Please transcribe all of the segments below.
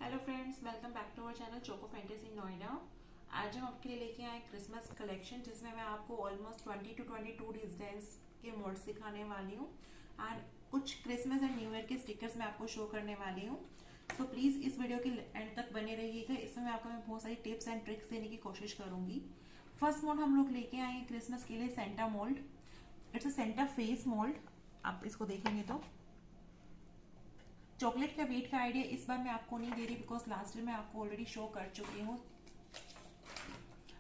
Hello friends, welcome back to our channel Choco Fantasy Noida. आज हम आपके लिए लेके आए क्रिसमस कलेक्शन, जिसमें मैं आपको ऑलमोस्ट 20 to 22 डिजाइंस के मोड्स दिखाने वाली हूँ एंड कुछ क्रिसमस एंड न्यू ईयर के स्टिकर्स मैं आपको शो करने वाली हूँ। तो प्लीज़ इस वीडियो के एंड तक बने रहिएगा। इसमें मैं आपको बहुत सारी टिप्स एंड ट्रिक्स देने की कोशिश करूंगी। फर्स्ट मोल्ड हम लोग लेके आए हैं क्रिसमस के लिए Santa mould. It's a Santa face mould. आप इसको देखेंगे तो चॉकलेट का वेट का आइडिया इस बार मैं आपको नहीं दे रही, बिकॉज लास्ट ईयर मैं आपको ऑलरेडी शो कर चुकी हूँ।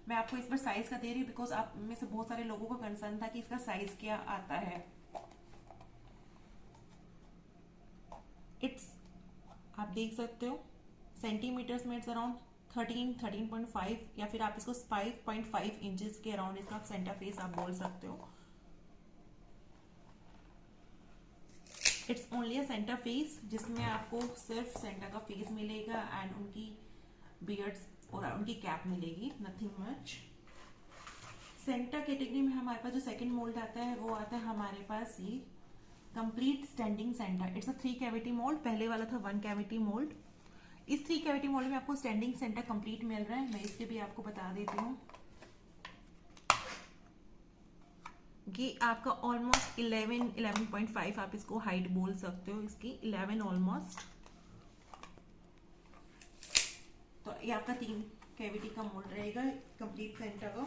मैं आपको इस बार साइज का दे रही हूँ बिकॉज आप में से बहुत सारे लोगों को कंसर्न था कि इसका साइज क्या आता है। इट्स आप देख सकते हो सेंटीमीटर्स में इट्स अराउंड 13.5 या फिर आप इसको 5.5 इंचेस के अराउंड इसका सेंटा फेस आप बोल सकते हो। It's only a Santa face, जिसमें आपको सिर्फ सेंटा का फेस मिलेगा एंड उनकी बियर्ड्स और उनकी कैप मिलेगी, नथिंग मच। सेंटा कैटेगरी में हमारे पास जो सेकंड मोल्ड आता है वो आता है हमारे पास ये complete standing Santa. It's a 3 cavity mould. पहले वाला था 1 कैविटी मोल्ड। इस 3 कैविटी मोल्ड में आपको स्टैंडिंग सेंटा कंप्लीट मिल रहा है। मैं इसके भी आपको बता देती हूँ। ये आपका ऑलमोस्ट 11.5 आप इसको हाइट बोल सकते हो, इसकी 11 ऑलमोस्ट। तो ये आपका 3 कैविटी का मोल्ड रहेगा कंप्लीट सेंटा का।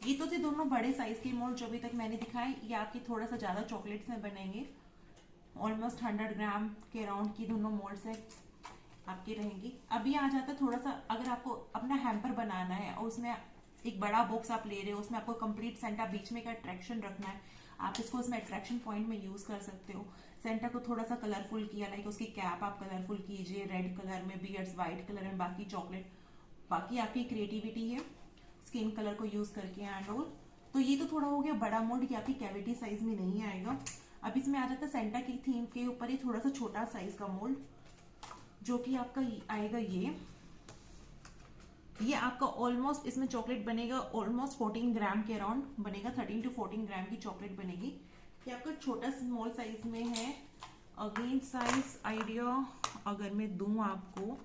ये तो थे दोनों बड़े साइज के मोल्ड जो अभी तक मैंने दिखाए। ये आपके थोड़ा सा ज्यादा चॉकलेट्स में बनेंगे, ऑलमोस्ट 100 ग्राम के अराउंड की दोनों मोल्ड्स है आपकी रहेंगी। अभी आ जाता है थोड़ा सा, अगर आपको अपना हैम्पर बनाना है और उसमें एक बड़ा बॉक्स आप ले रहे हो, उसमें आपको कंप्लीट सेंटा बीच में का अट्रैक्शन रखना है, आप इसको उसमें अट्रैक्शन पॉइंट में यूज कर सकते हो। सेंटा को थोड़ा सा कलरफुल किया, लाइक उसकी कैप आप कलरफुल कीजिए, रेड कलर में, बियर्ड्स व्हाइट कलर में, बाकी चॉकलेट, बाकी आपकी क्रिएटिविटी है स्किन कलर को यूज करके एंड ऑल। तो ये तो थोड़ा हो गया बड़ा मोल्ड, ये आपकी कैविटी साइज में नहीं आएगा। अब इसमें आ जाता है सेंटा की थीम के ऊपर ही थोड़ा सा छोटा साइज का मोल्ड, जो कि आपका आएगा ये आपका ऑलमोस्ट इसमें चॉकलेट बनेगा ऑलमोस्ट 14 ग्राम के अराउंड बनेगा। 13 to 14 ग्राम की चॉकलेट बनेगी। ये आपका छोटा स्मॉल साइज में है। अगेन साइज आइडिया अगर मैं दूं आपको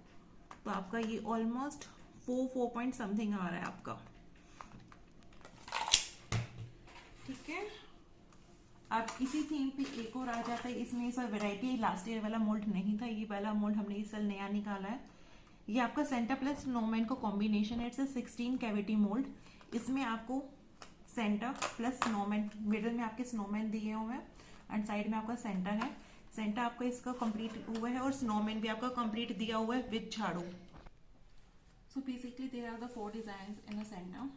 तो आपका ये ऑलमोस्ट 4 पॉइंट समथिंग आ रहा है आपका, ठीक है। अब इसी थीम पे एक और आ जाता है। इसमें इस बार वेराइटी, लास्ट ईयर वाला मोल्ड नहीं था, ये वाला मोल्ड हमने इस साल नया निकाला है। ये आपका सेंटा प्लस स्नोमैन का कॉम्बिनेशन है। It's a 16 cavity mould. इसमें आपको सेंटा प्लस स्नोमैन, मिडिल में आपके स्नोमैन दिए हुए हैं एंड साइड में आपका सेंटा है। सेंटा आपका इसका कंप्लीट हुआ है और स्नोमैन भी आपका कंप्लीट दिया हुआ है विद झाड़ू। So basically there are the 4 design in the Santa.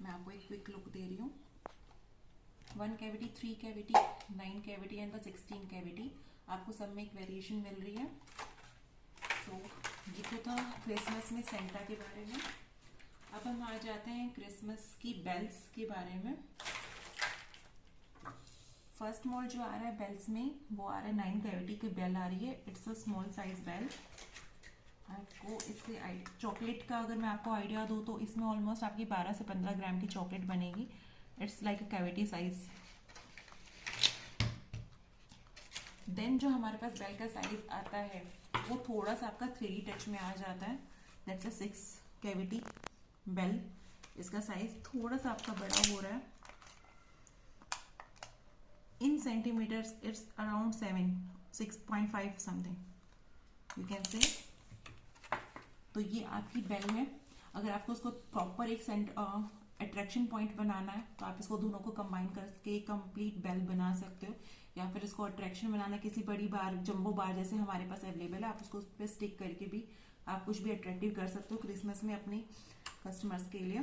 मैं आपको एक क्विक लुक दे रही हूँ। 1 cavity, 3 cavity, 9 cavity and the 16 cavity, आपको सब में एक वेरिएशन मिल रही है। तो ये तो था क्रिसमस में सेंटा के बारे में। अब हम आ जाते हैं क्रिसमस की बेल्स के बारे में। फर्स्ट मोल्ड जो आ रहा है बेल्स में, वो आ रहा है 9 कैविटी की बेल आ रही है। It's a small size bell. आपको इससे चॉकलेट का अगर मैं आपको आइडिया दूँ तो इसमें ऑलमोस्ट आपकी 12 से 15 ग्राम की चॉकलेट बनेगी। It's like a cavity size. Then जो हमारे पास बेल का साइज आता है वो थोड़ा सा आपका 3D टच में आ जाता है। That's a 6 cavity bell. इसका साइज थोड़ा सा आपका बड़ा हो रहा है। In centimetres it's around 6.5 something you can say. तो ये आपकी बेल है। अगर आपको उसको प्रॉपर एक अट्रैक्शन पॉइंट बनाना है तो आप इसको दोनों को कंबाइन करके कंप्लीट बेल बना सकते हो, या फिर इसको अट्रैक्शन बनाना किसी बड़ी बार, जंबो बार जैसे हमारे पास अवेलेबल है, आप उसको उस पर स्टिक करके भी आप कुछ भी अट्रैक्टिव कर सकते हो क्रिसमस में अपने कस्टमर्स के लिए।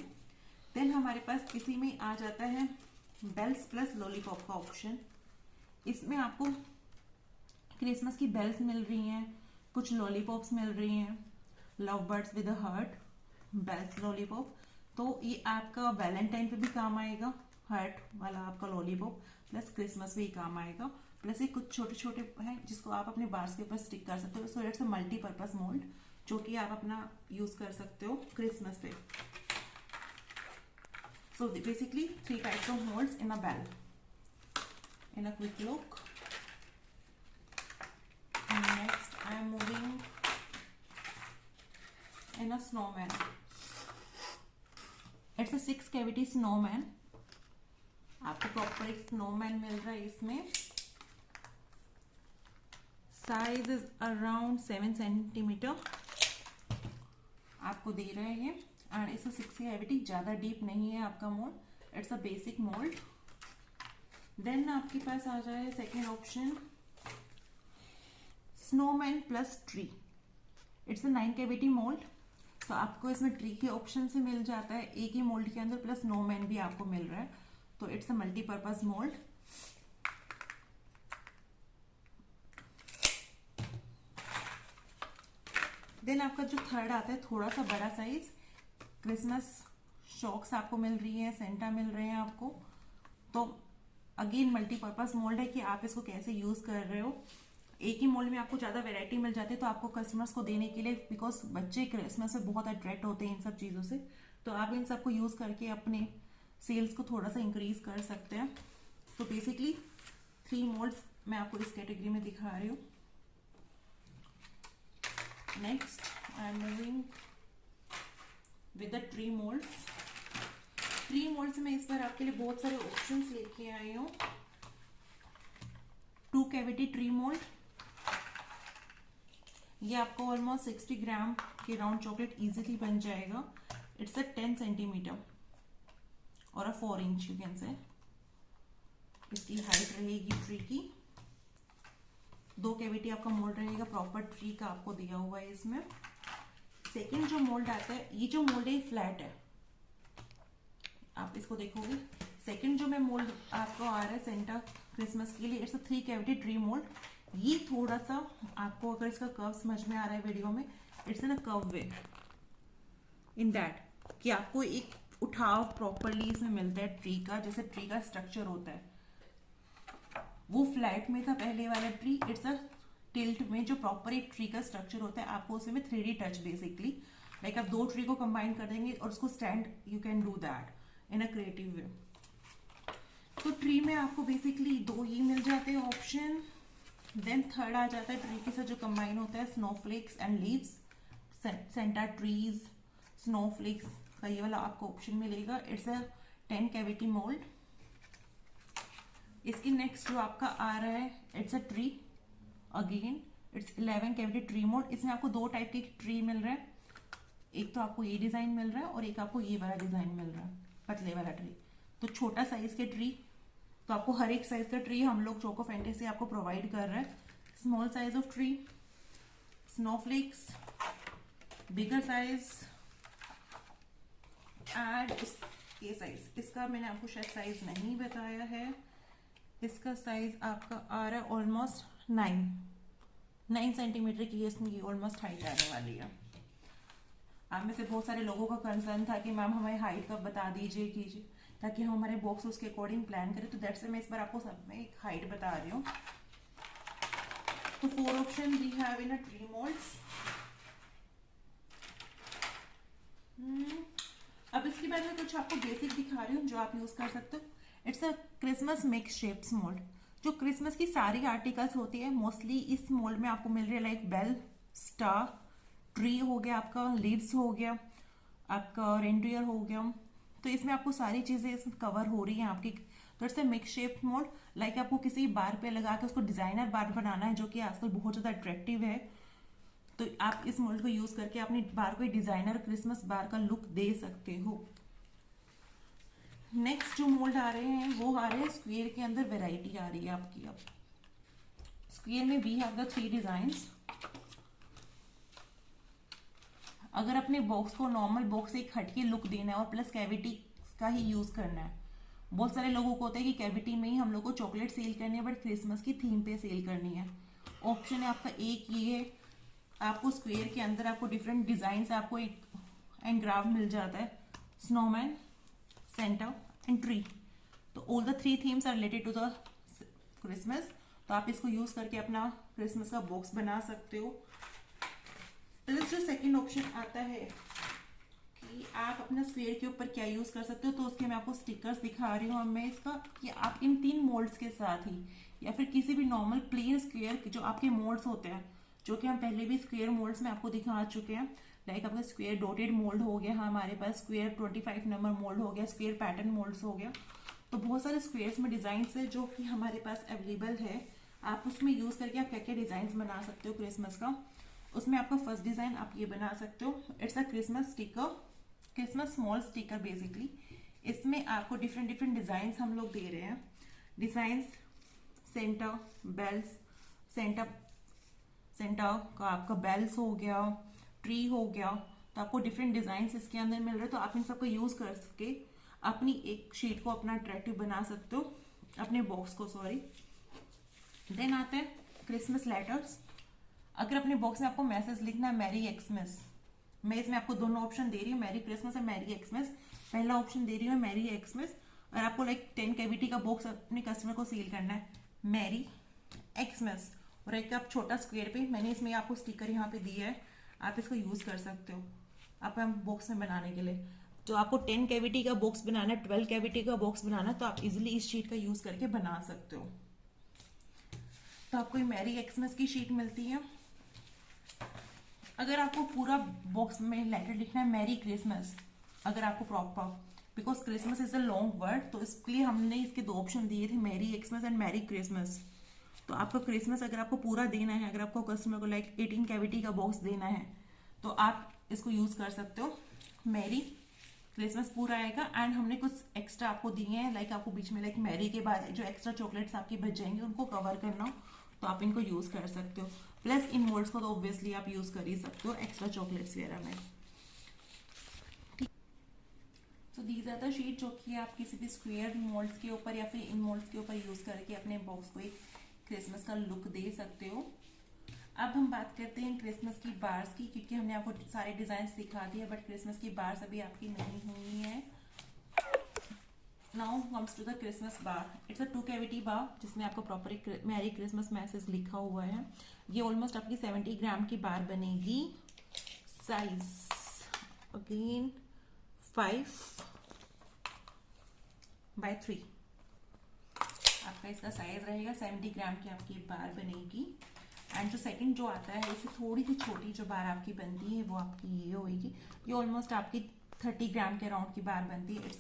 देन हमारे पास इसी में आ जाता है बेल्स प्लस लॉलीपॉप का ऑप्शन। इसमें आपको क्रिसमस की बेल्स मिल रही हैं, कुछ लॉलीपॉप्स मिल रही हैं, love birds with a heart, bells lollipop. तो ये आपका वैलेंटाइन पे भी काम आएगा, हार्ट वाला आपका लॉलीपॉप, प्लस क्रिसमस पे ही काम आएगा। प्लस ये कुछ छोटे छोटे हैं जिसको आप अपने बार्स के ऊपर स्टिक कर सकते हो। सो इट्स अ मल्टीपर्पज मोल्ड जो कि आप अपना यूज कर सकते हो क्रिसमस पे। So basically 3 types of moulds in a bell in a quick look. Next I am moving option है snowman. It's a 6 cavity snowman. आपको प्रॉपर एक स्नोमैन मिल रहा है इसमें। साइज इज अराउंड 7 सेंटीमीटर आपको दे रहे हैं। एंड इसका 6 कैविटी, ज्यादा डीप नहीं है आपका mould, it's a basic mould. Then आपके पास आ जाए second option snowman plus tree. It's a 9 cavity mould. तो आपको इसमें ट्री के ऑप्शन से मिल जाता है एक ही मोल्ड के अंदर, प्लस स्नोमैन भी आपको मिल रहा है। तो it's a multipurpose mould. Then आपका जो थर्ड आता है थोड़ा सा बड़ा साइज, क्रिसमस शॉक्स आपको मिल रही है, सेंटा मिल रहे हैं आपको। तो अगेन मल्टीपर्पज मोल्ड है कि आप इसको कैसे यूज कर रहे हो। एक ही मोल्ड में आपको ज्यादा वैरायटी मिल जाती है तो आपको कस्टमर्स को देने के लिए, बिकॉज बच्चे क्रिसमस में बहुत अट्रैक्ट होते हैं इन सब चीजों से, तो आप इन सबको यूज करके अपने सेल्स को थोड़ा सा इंक्रीज कर सकते हैं। तो बेसिकली 3 मोल्ड्स मैं आपको इस कैटेगरी में दिखा रही हूँ। Next I am moving with the tree moulds. Tree moulds में इस बार आपके लिए बहुत सारे ऑप्शंस लेके आई हूँ। 2 कैविटी ट्री मोल्ड, ये आपको ऑलमोस्ट 60 ग्राम के राउंड चॉकलेट इजीली बन जाएगा। इट्स अ 10 सेंटीमीटर और अ 4 इंच यू कैन से। इसकी हाइट रहेगी ट्री की। 2 कैविटी आपका मोल्ड रहेगा, प्रॉपर ट्री का आपको दिया हुआ है इसमें। सेकेंड जो मोल्ड आता है, ये जो मोल्ड है फ्लैट है, आप इसको देखोगे। सेकेंड जो मैं मोल्ड आपको आ रहा है सेंटा क्रिसमस के लिए, it's a 3 cavity tree mould. ये थोड़ा सा आपको अगर इसका कर्व समझ में आ रहा है वीडियो में, it's in a curve way in that कि आपको एक उठाव प्रॉपरली इसमें मिलता है ट्री का, जैसे ट्री का स्ट्रक्चर होता है। वो फ्लैट में था पहले वाला ट्री, इट्स अ टिल्ट में जो प्रॉपर एक ट्री का स्ट्रक्चर होता है, आपको उसमें 3D टच बेसिकली, लाइक आप 2 ट्री को कंबाइन कर देंगे और उसको stand, you can do that in a creative way. तो ट्री में आपको बेसिकली 2 ही मिल जाते हैं ऑप्शन। देन थर्ड आ जाता है ट्री के साथ जो कंबाइन होता है snowflakes and leaves, Santa trees, snowflakes का ये वाला आपको ऑप्शन मिलेगा। It's a 10 cavity mould. इसकी नेक्स्ट जो आपका आ रहा है, it's a tree again, it's 11 cavity tree mould. इसमें आपको 2 टाइप के ट्री मिल रहा है, एक तो आपको ये डिजाइन मिल रहा है और एक आपको ये वाला डिजाइन मिल रहा है, पतले वाला ट्री। तो छोटा साइज के ट्री, तो आपको हर एक साइज का ट्री हम लोग चोको फैंटेसी आपको प्रोवाइड कर रहे हैं। Small size of tree, snowflakes, bigger size and ये साइज। इसका मैंने आपको शायद साइज नहीं बताया है। इसका साइज आपका आ रहा है ऑलमोस्ट 9 सेंटीमीटर की इसमें ऑलमोस्ट हाइट आने वाली है। आप में से बहुत सारे लोगों का कंसर्न था कि मैम हमारी हाइट कब बता दीजिए कीजिए, ताकि हम हमारे बॉक्स उसके अकॉर्डिंग प्लान करें। तो दैट्स मैं इस बार आपको सब में एक हाइट बता रही हूँ। तो 4 option we have in a tree moulds. अब इसके बाद में कुछ आपको बेसिक दिखा रही हूँ जो आप यूज कर सकते हो। It's a Christmas mix shapes mould. जो क्रिसमस की सारी आर्टिकल्स होती है मोस्टली इस मोल्ड में आपको मिल रही है, लाइक बेल, स्टार, ट्री हो गया आपका, लीव्स हो गया आपका, रेनडियर हो गया। तो इसमें आपको सारी चीजें इसमें कवर हो रही हैं आपकी। तो it's a mix shape mould, like आपको किसी बार पे लगा के उसको डिजाइनर बार बनाना है, जो कि आजकल बहुत ज्यादा अट्रैक्टिव है। तो आप इस मोल्ड को यूज करके अपनी बार को डिजाइनर क्रिसमस बार का लुक दे सकते हो। नेक्स्ट जो मोल्ड आ रहे हैं वो आ रहे हैं स्क्वायर के अंदर, वेराइटी आ रही है आपकी। अब स्क्वायर में वी हैव द 3 डिजाइन्स। अगर अपने बॉक्स को नॉर्मल बॉक्स से एक हटके लुक देना है और प्लस कैविटी का ही यूज करना है, बहुत सारे लोगों को होता है कि कैविटी में ही हम लोग को चॉकलेट सेल करनी है, बट क्रिसमस की थीम पे सेल करनी है। ऑप्शन है आपका एक ये है, आपको स्क्वायर के अंदर आपको डिफरेंट डिजाइन से आपको एक एंग्राव मिल जाता है, स्नोमैन, सेंटा एंड ट्री। तो all the 3 themes are related to the Christmas. तो आप इसको यूज करके अपना क्रिसमस का बॉक्स बना सकते हो। प्लस जो सेकंड ऑप्शन आता है कि आप अपना स्क्वायर के ऊपर क्या यूज कर सकते हो, तो उसके मैं आपको स्टिकर्स दिखा रही हूँ मैं इसका, कि आप इन 3 मोल्ड्स के साथ ही या फिर किसी भी नॉर्मल प्लेन स्क्वायर जो आपके मोल्ड्स होते हैं, जो कि हम पहले भी स्क्वायर मोल्ड्स में आपको दिखा चुके हैं, लाइक आपका स्क्वायर डॉटेड मोल्ड हो गया, हमारे पास स्क्वायर 25 नंबर मोल्ड हो गया, स्क्वायर पैटर्न मोल्ड्स हो गया। तो बहुत सारे स्क्वायर्स में डिजाइन है जो कि हमारे पास अवेलेबल है। आप उसमें यूज करके आप क्या क्या डिजाइन बना सकते हो क्रिसमस का। उसमें आपका फर्स्ट डिजाइन आप ये बना सकते हो, it's a Christmas sticker, Christmas small sticker basically. इसमें आपको डिफरेंट डिफरेंट डिजाइन हम लोग दे रहे हैं। Design Santa bells, Santa Santa का आपका बेल्स हो गया, ट्री हो गया, तो आपको डिफरेंट डिजाइन इसके अंदर मिल रहे हैं। तो आप इन सबको यूज कर सके अपनी एक शीट को अपना अट्रैक्टिव बना सकते हो, अपने बॉक्स को, सॉरी। देन आते हैं क्रिसमस लेटर्स। अगर अपने बॉक्स में आपको मैसेज लिखना है मैरी एक्समस, मैं इसमें आपको दोनों ऑप्शन दे रही हूँ, मैरी क्रिसमस और मैरी एक्समस। पहला ऑप्शन दे रही हूँ मैरी एक्समस, और आपको लाइक 10 कैविटी का बॉक्स अपने कस्टमर को सील करना है मैरी एक्समस। और एक आप छोटा स्क्वायर पे मैंने इसमें आपको स्टिकर यहाँ पे दिया है, आप इसको यूज कर सकते हो आपका बॉक्स में बनाने के लिए। तो आपको 10 कैविटी का बॉक्स बनाना है, 12 कैविटी का बॉक्स बनाना है, तो आप इजिली इस शीट का यूज करके बना सकते हो। तो आपको मैरी एक्समस की शीट मिलती है। अगर आपको पूरा बॉक्स में लेटर लिखना है मैरी क्रिसमस, अगर आपको proper, because Christmas is a long word, तो इसके लिए हमने इसके दो ऑप्शन दिए थे, merry Xmas and merry Christmas. तो आपका क्रिसमस अगर आपको पूरा देना है, अगर आपको कस्टमर को लाइक 18 कैविटी का बॉक्स देना है, तो आप इसको यूज कर सकते हो, मैरी क्रिसमस पूरा आएगा। एंड हमने कुछ एक्स्ट्रा आपको दिए हैं, लाइक आपको बीच में लाइक मैरी के बाद जो एक्स्ट्रा चॉकलेट्स आपके बच जाएंगे उनको कवर करना हो तो आप इनको यूज कर सकते हो। प्लस इन मोल्ड्स को तो ऑब्वियसली आप यूज कर ही सकते हो एक्स्ट्रा चॉकलेट्स वगैरह में। तो दीज आर द शीट जो कि आप किसी भी स्क्वायर मोल्ड्स के ऊपर या फिर इन मोल्ड्स के ऊपर यूज करके अपने बॉक्स को एक क्रिसमस का लुक दे सकते हो। अब हम बात करते हैं क्रिसमस की बार्स की, क्योंकि हमने आपको सारे डिजाइन दिखा दिए, बट क्रिसमस की बार्स अभी आपकी नहीं हुई है। Now comes to the Christmas bar. It's a 2 cavity bar जिसमें आपको प्रॉपर एक मैरी क्रिसमस मैसेज लिखा हुआ है। ये ऑलमोस्ट आपकी 70 ग्राम की बार बनेगी। साइज अगेन 5x3 आपका इसका साइज रहेगा। 70 ग्राम की आपकी बार बनेगी। एंड जो सेकंड जो आता है इससे थोड़ी सी छोटी जो बार आपकी बनती है वो आपकी ये होगी। ये ऑलमोस्ट आपकी 30 ग्राम के अराउंड की बार बनती है।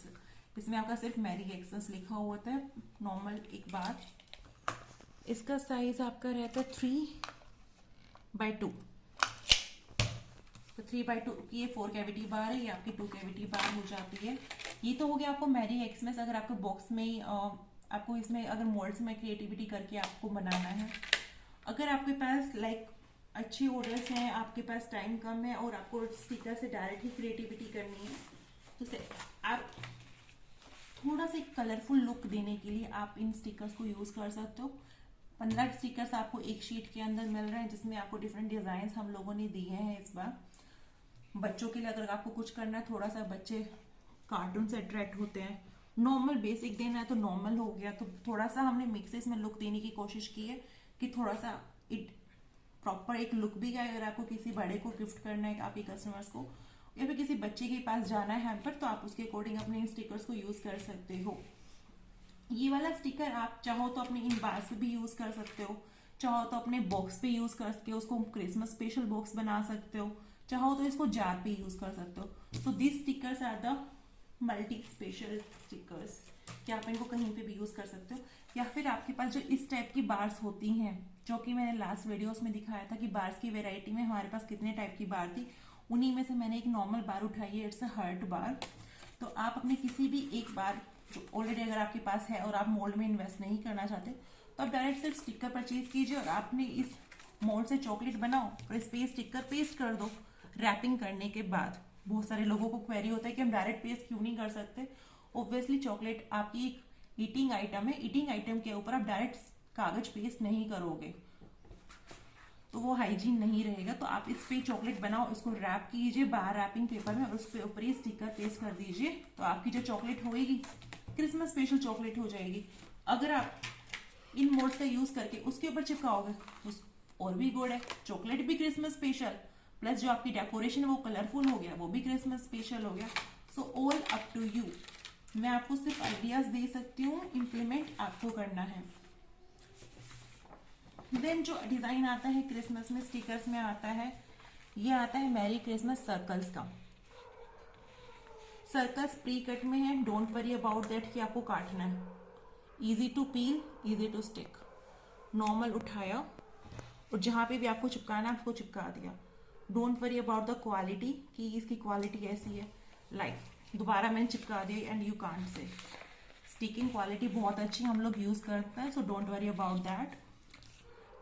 इसमें आपका सिर्फ मैरी एक्समस लिखा हुआ होता है, नॉर्मल एक बार। इसका साइज आपका रहता है 3x2। तो 3x2 की ये 4 कैविटी बार है, ये आपकी 2 कैविटी बार हो जाती है। ये तो हो गया आपको मैरी एक्समस। अगर आपको बॉक्स में आपको इसमें अगर मोल्ड्स में क्रिएटिविटी करके आपको बनाना है, अगर आपके पास लाइक अच्छे ऑर्डर्स हैं, आपके पास टाइम कम है और आपको स्टिकर से डायरेक्ट ही क्रिएटिविटी करनी है, तो आप थोड़ा सा कलरफुल लुक देने के लिए आप इन स्टिकर्स को यूज कर सकते हो। 15 स्टिकर्स आपको एक शीट के अंदर मिल रहे हैं, जिसमें आपको डिफरेंट डिजाइन हम लोगों ने दिए हैं इस बार। बच्चों के लिए अगर आपको कुछ करना है, थोड़ा सा बच्चे कार्टून से अट्रैक्ट होते हैं, नॉर्मल बेसिक देना है तो नॉर्मल हो गया। तो थोड़ा सा हमने मिक्सेस में लुक देने की कोशिश की है कि थोड़ा सा प्रॉपर एक लुक भी आए। अगर आपको किसी बड़े को गिफ्ट करना है आपके कस्टमर्स को, या फिर किसी बच्चे के पास जाना है हैम्पर, तो आप उसके अकॉर्डिंग अपने इन स्टिकर्स को यूज कर सकते हो। ये वाला स्टिकर आप चाहो तो अपने इन बार्स पे भी यूज कर सकते हो, चाहो तो अपने बॉक्स पे यूज करके उसको क्रिसमस स्पेशल बॉक्स बना सकते हो, चाहो तो इसको जार पे यूज कर सकते हो। So this stickers are the multi special stickers, कि आप इनको कहीं पे भी यूज कर सकते हो। या फिर आपके पास जो इस टाइप की बार्स होती हैं, जो कि मैंने लास्ट वीडियोस में दिखाया था कि बार्स की वेराइटी में हमारे पास कितने टाइप की बार थी, उन्हीं में से मैंने एक नॉर्मल बार उठाई है, इट्स अ हर्ट बार। तो आप अपने किसी भी एक बार ऑलरेडी अगर आपके पास है और आप मोल्ड में इन्वेस्ट नहीं करना चाहते, तो आप डायरेक्ट सिर्फ स्टिकर परचेज कीजिए और आपने इस मोल्ड से चॉकलेट बनाओ और इस पे स्टिकर पेस्ट कर दो रैपिंग करने के बाद। बहुत सारे लोगों को क्वेरी होता है कि हम डायरेक्ट पेस्ट क्यों नहीं कर सकते। ऑब्वियसली चॉकलेट आपकी एक ईटिंग आइटम है, ईटिंग आइटम के ऊपर आप डायरेक्ट कागज पेस्ट नहीं करोगे तो वो हाइजीन नहीं रहेगा। तो आप इस पे चॉकलेट बनाओ, इसको रैप कीजिए बाहर रैपिंग पेपर में और उसके ऊपर ही स्टिकर पेस्ट कर दीजिए, तो आपकी जो चॉकलेट होगी क्रिसमस स्पेशल चॉकलेट हो जाएगी। अगर आप इन मोड्स का यूज करके उसके ऊपर चिपकाओगे तो और भी गुड है, चॉकलेट भी क्रिसमस स्पेशल, प्लस जो आपकी डेकोरेशन है वो कलरफुल हो गया, वो भी क्रिसमस स्पेशल हो गया। So all up to you, मैं आपको सिर्फ आइडियाज दे सकती हूँ, इम्प्लीमेंट आपको करना है। देन जो डिजाइन आता है क्रिसमस में स्टिकर्स में आता है, ये आता है मैरी क्रिसमस सर्कल्स का। सर्कल्स प्री कट में है, डोंट वरी अबाउट दैट कि आपको काटना है। Easy to peel, easy to stick. Normal उठाया और जहाँ पे भी आपको चिपकाना है आपको चिपका दिया। Don't worry about the quality कि इसकी क्वालिटी कैसी है। दोबारा मैंने चिपका दिया and you can't say. Sticking quality बहुत अच्छी हम लोग यूज करते हैं, so don't worry about that.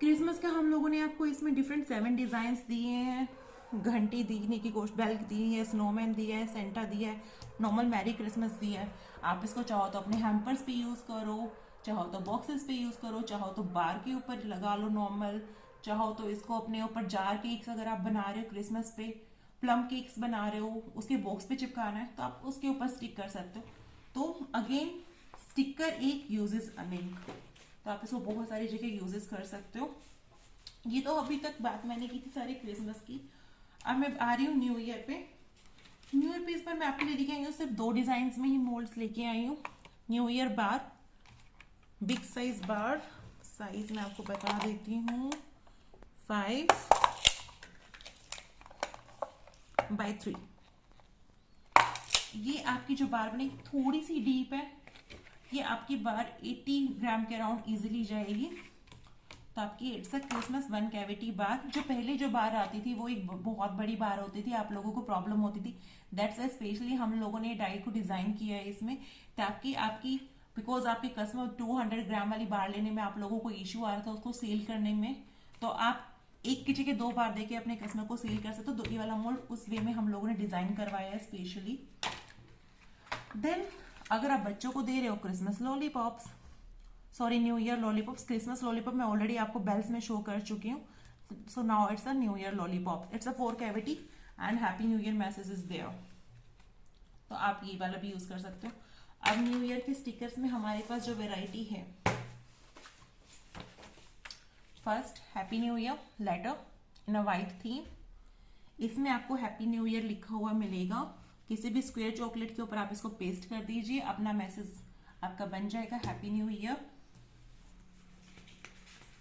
Christmas का हम लोगों ने आपको इसमें डिफरेंट 7 डिजाइन दिए हैं। घंटी देने की कोशिश, बेल दी है, स्नोमैन दिया है, सेंटा दिया है, नॉर्मल मैरी क्रिसमस दिया है। आप इसको चाहो तो अपने हैम्पर्स पे यूज करो, चाहो तो बॉक्सेस पे यूज करो, चाहो तो बार के ऊपर लगा लो नॉर्मल, चाहो तो इसको अपने ऊपर जार केक्स अगर आप बना रहे हो क्रिसमस पे, प्लम केक्स बना रहे हो, उसके बॉक्स पे चिपकाना है तो आप उसके ऊपर स्टिक कर सकते हो। तो अगेन स्टिकर एक यूजेस अनेक, तो आप इसको बहुत सारी जगह यूजेस कर सकते हो। ये तो अभी तक बात मैंने की थी सारी क्रिसमस की। अब मैं आ रही हूँ न्यू ईयर पे। न्यू ईयर पे इस पर मैं आपके लिए लेके आई हूँ सिर्फ 2 डिजाइन में ही मोल्ड्स लेके आई हूँ। न्यू ईयर बार, बिग साइज बार, साइज मैं आपको बता देती हूँ 5x3। ये आपकी जो बार बनेगी थोड़ी सी डीप है, ये आपकी बार 80 ग्राम के अराउंड इजीली जाएगी। तो आपकी इट्स अ क्रिसमस 1 कैविटी बार। जो पहले जो बार आती थी वो एक बहुत बड़ी बार होती थी, आप लोगों को प्रॉब्लम होती थी। दैट्स वाई स्पेशली हम लोगों ने डाई को डिजाइन किया है इसमें, ताकि आपकी बिकॉज आपके कस्टमर 200 ग्राम वाली बार लेने में आप लोगों को इश्यू आ रहा था उसको सेल करने में, तो आप एक की जगह 2 बार देके अपने कस्टमर को सेल कर सकते हो। तो ये वाला मोल्ड उस वे में हम लोगों ने डिजाइन करवाया है स्पेशली। देन अगर आप बच्चों को दे रहे हो Christmas lollipops, sorry new year lollipops, Christmas lollipop मैं ऑलरेडी आपको बेल्स में शो कर चुकी हूँ। So now it's a new year lollipop, it's a 4 cavity and happy new year message is there. तो आप ये वाला भी यूज कर सकते हो। अब न्यू ईयर के स्टिकर्स में हमारे पास जो वेराइटी है, first happy new year later इन अ वाइट थीम। इसमें आपको हैप्पी न्यू ईयर लिखा हुआ मिलेगा। किसी भी स्क्वायर चॉकलेट के ऊपर आप इसको पेस्ट कर दीजिए, अपना मैसेज आपका बन जाएगा हैप्पी न्यू ईयर।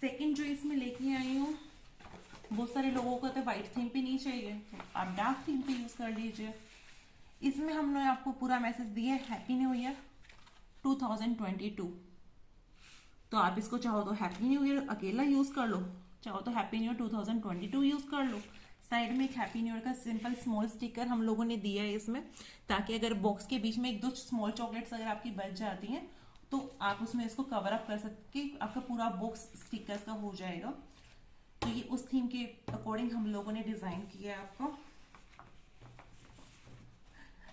सेकंड जो इसमें लेके आई हूँ, बहुत सारे लोगों को तो व्हाइट थीम पे नहीं चाहिए, तो आप डार्क थीम पे यूज कर लीजिए। इसमें हमने आपको पूरा मैसेज दिया है हैप्पी न्यू ईयर 2022। तो आप इसको चाहो तो हैप्पी न्यू ईयर अकेला यूज कर लो, चाहो तो हैप्पी न्यू ईयर 2022 यूज कर लो। साइड में एक हैप्पी न्यू ईयर का सिंपल स्मॉल स्टिकर हम लोगों ने दिया है इसमें, ताकि अगर बॉक्स के बीच में 1-2 स्मॉल चॉकलेट्स अगर आपकी बच जाती हैं तो आप उसमें इसको कवर अप कर सकते, आपका पूरा बॉक्स स्टिकर्स का हो जाएगा। तो ये उस थीम के अकॉर्डिंग हम लोगों ने डिजाइन किया है आपको।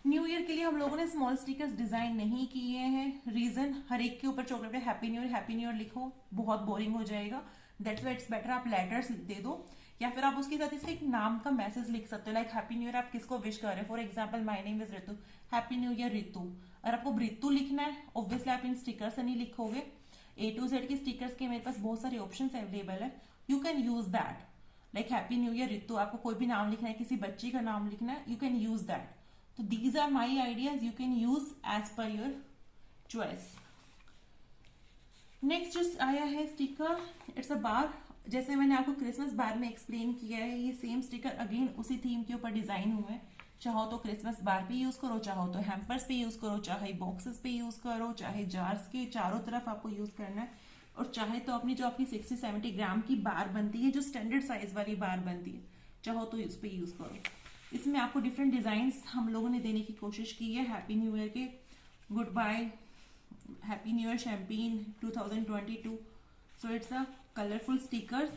न्यू ईयर के लिए हम लोगों ने स्मॉल स्टिकर्स डिजाइन नहीं किए हैं। रीजन, हर एक के ऊपर चॉकलेट हैप्पी न्यू ईयर लिखो, बहुत बोरिंग हो जाएगा। दैट्स व्हाई इट्स बेटर आप लेटर्स दे दो, या फिर आप उसके साथ इसका एक नाम का मैसेज लिख सकते हो। लाइक हैप्पी न्यू ईयर आप किसको विश कर रहे हो, for example my name is Ritu, happy new year Ritu. अगर आपको ऋतु लिखना है ऑब्वियसली आप इन स्टिकर से नहीं लिखोगे। A to Z की स्टिकर्स के मेरे पास बहुत सारे ऑप्शन अवेलेबल है, you can use that. Like happy new year Ritu, आपको कोई भी नाम लिखना है, किसी बच्ची का नाम लिखना है, यू कैन यूज दैट। तो these are my ideas, you can use as per your choice. Next जो आया है स्टिकर, इट्स अ बार। जैसे मैंने आपको क्रिसमस बार में एक्सप्लेन किया है, ये सेम स्टिकर अगेन उसी थीम के ऊपर डिजाइन हुए हैं। चाहो तो क्रिसमस बार पे यूज करो, चाहो तो हैम्पर्स पे यूज करो, चाहे बॉक्सेस पे यूज करो, चाहे जार्स के चारों तरफ आपको यूज करना है, और चाहे तो अपनी जो आपकी 60-70 ग्राम की बार बनती है, जो स्टैंडर्ड साइज वाली बार बनती है, चाहो तो इस पे यूज करो। इसमें आपको डिफरेंट डिजाइन हम लोगों ने देने की कोशिश की है। हैप्पी न्यू ईयर के, goodbye, happy new year champagne 2022। So it's a colourful stickers,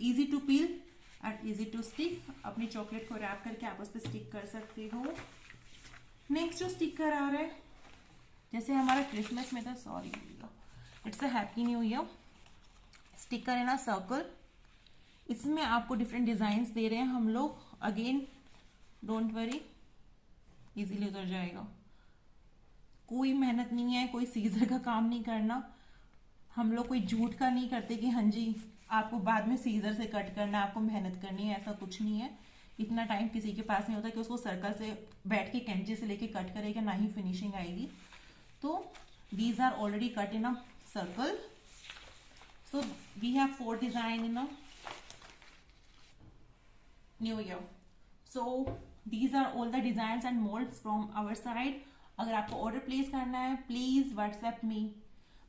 easy to peel and easy to stick. अपनी चॉकलेट को रैप करके आप उस पर स्टिक कर सकते हो। नेक्स्ट जो स्टिकर आ रहा है, जैसे हमारा क्रिसमस में था, sorry, it's a happy new year sticker in a circle. इसमें आपको डिफरेंट डिजाइन दे रहे हैं हम लोग। अगेन डोंट वरी, इजीली उतर जाएगा, कोई मेहनत नहीं है, कोई सीजर का काम नहीं करना। हम लोग कोई झूठ का नहीं करते कि हाँ जी आपको बाद में सीजर से कट करना है, आपको मेहनत करनी है, ऐसा कुछ नहीं है। इतना टाइम किसी के पास नहीं होता कि उसको सर्कल से बैठ के कैंची से लेके कट करेगा, ना ही फिनिशिंग आएगी। तो these are already cut in a circle. So we have 4 design in a new year. So these are all the design and moulds from our side. अगर आपको ऑर्डर प्लेस करना है प्लीज व्हाट्सएप मी.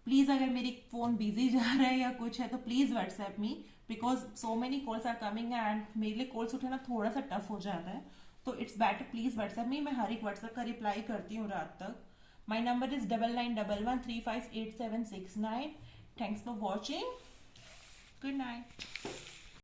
प्लीज अगर मेरी phone busy जा रहा है या कुछ है तो please WhatsApp me, because so many calls are coming and मेरे लिए कॉल्स उठाना थोड़ा सा टफ हो जाता है. तो इट्स बेटर प्लीज व्हाट्सएप मी. मैं हर एक व्हाट्सएप का रिप्लाई करती हूँ रात तक. My number is 9911358769. Thanks for watching. Good night.